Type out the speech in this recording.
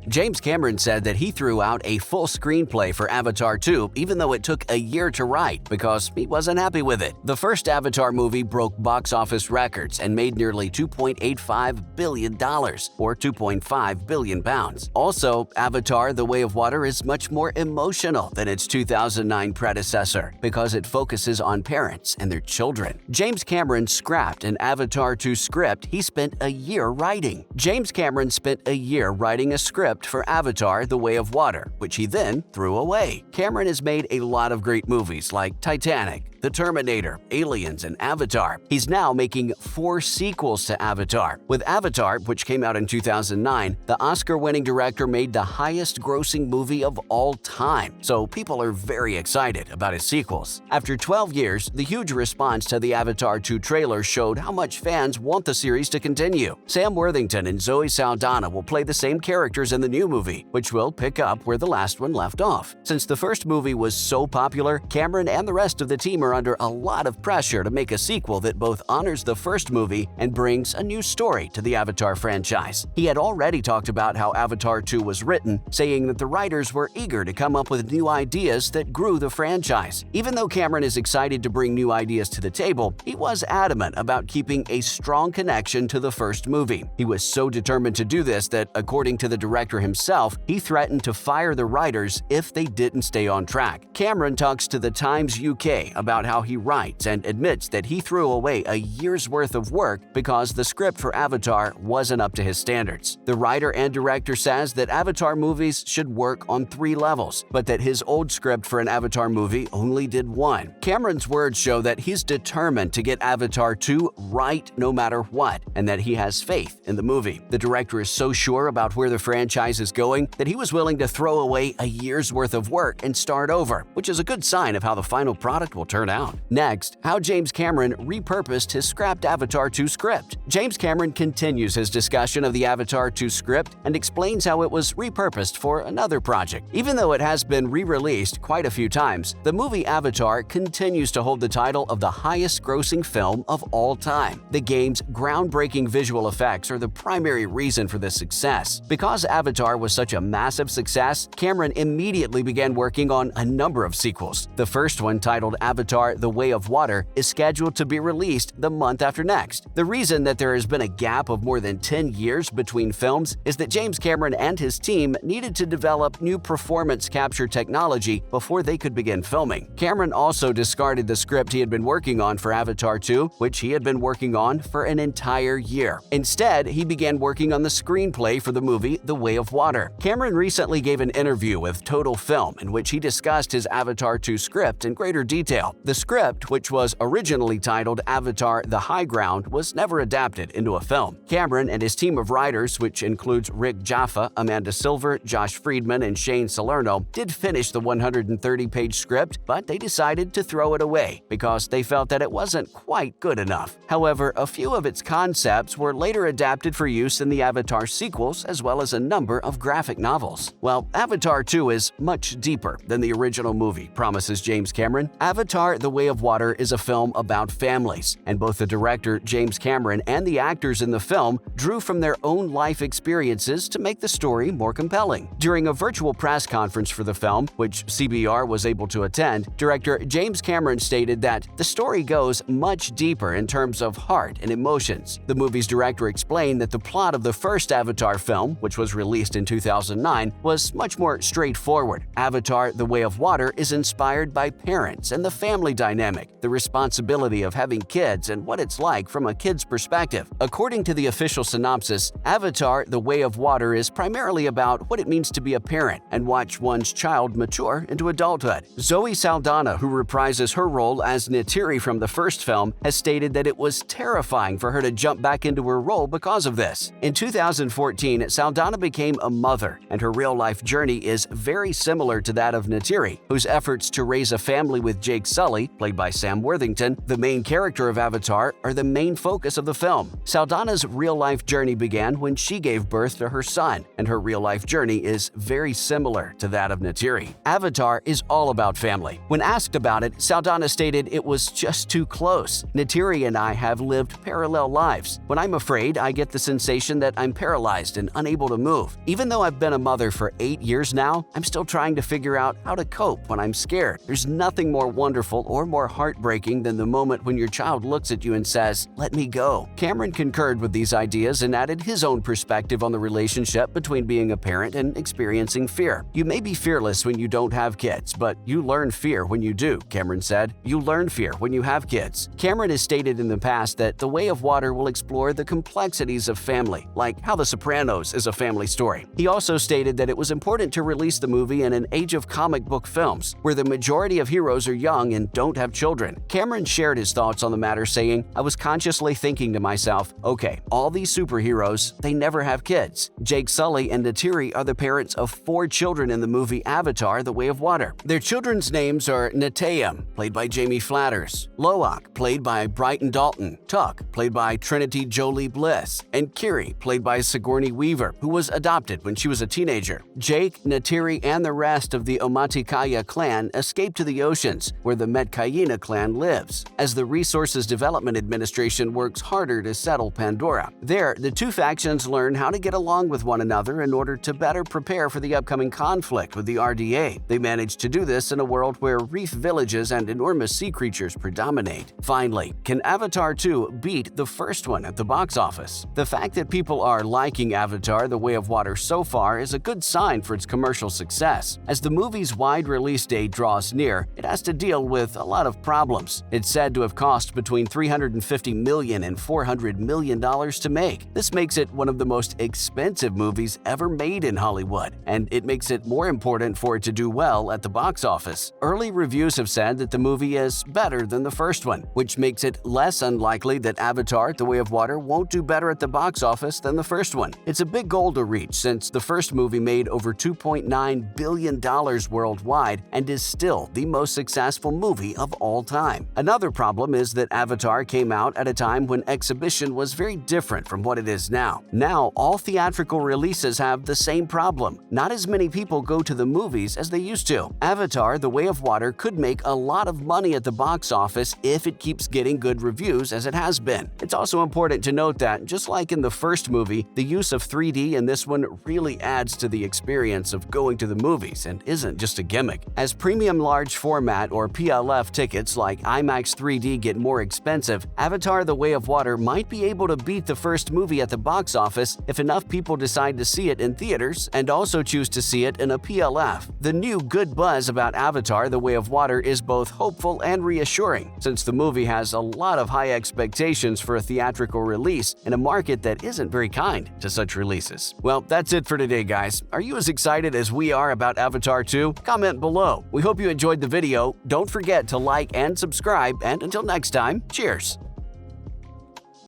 James Cameron said that he threw out a full screenplay for Avatar 2 even though it took a year to write because he wasn't happy with it. The first Avatar movie broke box office records and made nearly $2.85 billion, or 2.5 billion pounds. Also, Avatar: The Way of Water is much more emotional than its 2009 predecessor because it focuses on parents and their children. James Cameron scrapped an Avatar 2 script he spent a year writing. James Cameron spent a year writing a script for Avatar: The Way of Water, which he then threw away. Cameron has made a lot of great movies like Titanic, The Terminator, Aliens, and Avatar. He's now making 4 sequels to Avatar. With Avatar, which came out in 2009, the Oscar-winning director made the highest-grossing movie of all time, so people are very excited about his sequels. After 12 years, the huge response to the Avatar 2 trailer showed how much fans want the series to continue. Sam Worthington and Zoe Saldana will play the same characters in the new movie, which will pick up where the last one left off. Since the first movie was so popular, Cameron and the rest of the team are under a lot of pressure to make a sequel that both honors the first movie and brings a new story to the Avatar franchise. He had already talked about how Avatar 2 was written, saying that the writers were eager to come up with new ideas that grew the franchise. Even though Cameron is excited to bring new ideas to the table, he was adamant about keeping a strong connection to the first movie. He was so determined to do this that, according to the director himself, he threatened to fire the writers if they didn't stay on track. Cameron talks to the Times UK about how he writes and admits that he threw away a year's worth of work because the script for Avatar wasn't up to his standards. The writer and director says that Avatar movies should work on 3 levels, but that his old script for an Avatar movie only did 1. Cameron's words show that he's determined to get Avatar 2 right no matter what, and that he has faith in the movie. The director is so sure about where the franchise is going that he was willing to throw away a year's worth of work and start over, which is a good sign of how the final product will turn out. Next, how James Cameron repurposed his scrapped Avatar 2 script. James Cameron continues his discussion of the Avatar 2 script and explains how it was repurposed for another project. Even though it has been re-released quite a few times, the movie Avatar continues to hold the title of the highest-grossing film of all time. The game's groundbreaking visual effects are the primary reason for this success. Because Avatar was such a massive success, Cameron immediately began working on a number of sequels. The first one, titled Avatar: The Way of Water, is scheduled to be released the month after next. The reason that there has been a gap of more than 10 years between films is that James Cameron and his team needed to develop new performance capture technology before they could begin filming. Cameron also discarded the script he had been working on for Avatar 2, which he had been working on for an entire year. Instead, he began working on the screenplay for the movie The Way of Water. Cameron recently gave an interview with Total Film in which he discussed his Avatar 2 script in greater detail. The script, which was originally titled Avatar: The High Ground, was never adapted into a film. Cameron and his team of writers, which includes Rick Jaffa, Amanda Silver, Josh Friedman, and Shane Salerno, did finish the 130-page script, but they decided to throw it away because they felt that it wasn't quite good enough. However, a few of its concepts were later adapted for use in the Avatar sequels as well as a number of graphic novels. Well, Avatar 2 is much deeper than the original movie, promises James Cameron. Avatar: The Way of Water is a film about families, and both the director, James Cameron, and the actors in the film drew from their own life experiences to make the story more compelling. During a virtual press conference for the film, which CBR was able to attend, director James Cameron stated that the story goes much deeper in terms of heart and emotions. The movie's director explained that the plot of the first Avatar film, which was released in 2009, was much more straightforward. Avatar: The Way of Water is inspired by parents and the family dynamic, the responsibility of having kids, and what it's like from a kid's perspective. According to the official synopsis, Avatar: The Way of Water is primarily about what it means to be a parent and watch one's child mature into adulthood. Zoe Saldana, who reprises her role as Neytiri from the first film, has stated that it was terrifying for her to jump back into her role because of this. In 2014, Saldana became a mother, and her real-life journey is very similar to that of Neytiri, whose efforts to raise a family with Jake Sully Sully, played by Sam Worthington, the main character of Avatar, are the main focus of the film. Saldana's real-life journey began when she gave birth to her son, and her real-life journey is very similar to that of Neytiri. Avatar is all about family. When asked about it, Saldana stated it was just too close. Neytiri and I have lived parallel lives. When I'm afraid, I get the sensation that I'm paralyzed and unable to move. Even though I've been a mother for 8 years now, I'm still trying to figure out how to cope when I'm scared. There's nothing more wonderful or more heartbreaking than the moment when your child looks at you and says, "Let me go." Cameron concurred with these ideas and added his own perspective on the relationship between being a parent and experiencing fear. "You may be fearless when you don't have kids, but you learn fear when you do," Cameron said. "You learn fear when you have kids." Cameron has stated in the past that The Way of Water will explore the complexities of family, like how The Sopranos is a family story. He also stated that it was important to release the movie in an age of comic book films, where the majority of heroes are young and don't have children. Cameron shared his thoughts on the matter, saying, "I was consciously thinking to myself, okay, all these superheroes, they never have kids. Jake Sully and Neytiri are the parents of 4 children in the movie Avatar: The Way of Water. Their children's names are Neteyam, played by Jamie Flatters, Loak, played by Brighton Dalton, Tuck, played by Trinity Jolie Bliss, and Kiri, played by Sigourney Weaver, who was adopted when she was a teenager. Jake, Neytiri, and the rest of the Omaticaya clan escaped to the oceans, where the Metkayina clan lives, as the Resources Development Administration works harder to settle Pandora. There, the two factions learn how to get along with one another in order to better prepare for the upcoming conflict with the RDA. They manage to do this in a world where reef villages and enormous sea creatures predominate. Finally, can Avatar 2 beat the first one at the box office? The fact that people are liking Avatar: The Way of Water so far is a good sign for its commercial success. As the movie's wide release date draws near, it has to deal with a lot of problems. It's said to have cost between $350 million and $400 million to make. This makes it one of the most expensive movies ever made in Hollywood, and it makes it more important for it to do well at the box office. Early reviews have said that the movie is better than the first one, which makes it less unlikely that Avatar: The Way of Water won't do better at the box office than the first one. It's a big goal to reach, since the first movie made over $2.9 billion worldwide and is still the most successful movie of all time. Another problem is that Avatar came out at a time when exhibition was very different from what it is now. Now, all theatrical releases have the same problem. Not as many people go to the movies as they used to. Avatar: The Way of Water could make a lot of money at the box office if it keeps getting good reviews as it has been. It's also important to note that, just like in the first movie, the use of 3D in this one really adds to the experience of going to the movies and isn't just a gimmick. As premium large format or PLF tickets like IMAX 3D get more expensive, Avatar: The Way of Water might be able to beat the first movie at the box office if enough people decide to see it in theaters and also choose to see it in a PLF. The new good buzz about Avatar: The Way of Water is both hopeful and reassuring, since the movie has a lot of high expectations for a theatrical release in a market that isn't very kind to such releases. Well, that's it for today, guys. Are you as excited as we are about Avatar 2? Comment below. We hope you enjoyed the video. Don't forget to like and subscribe, and until next time, cheers!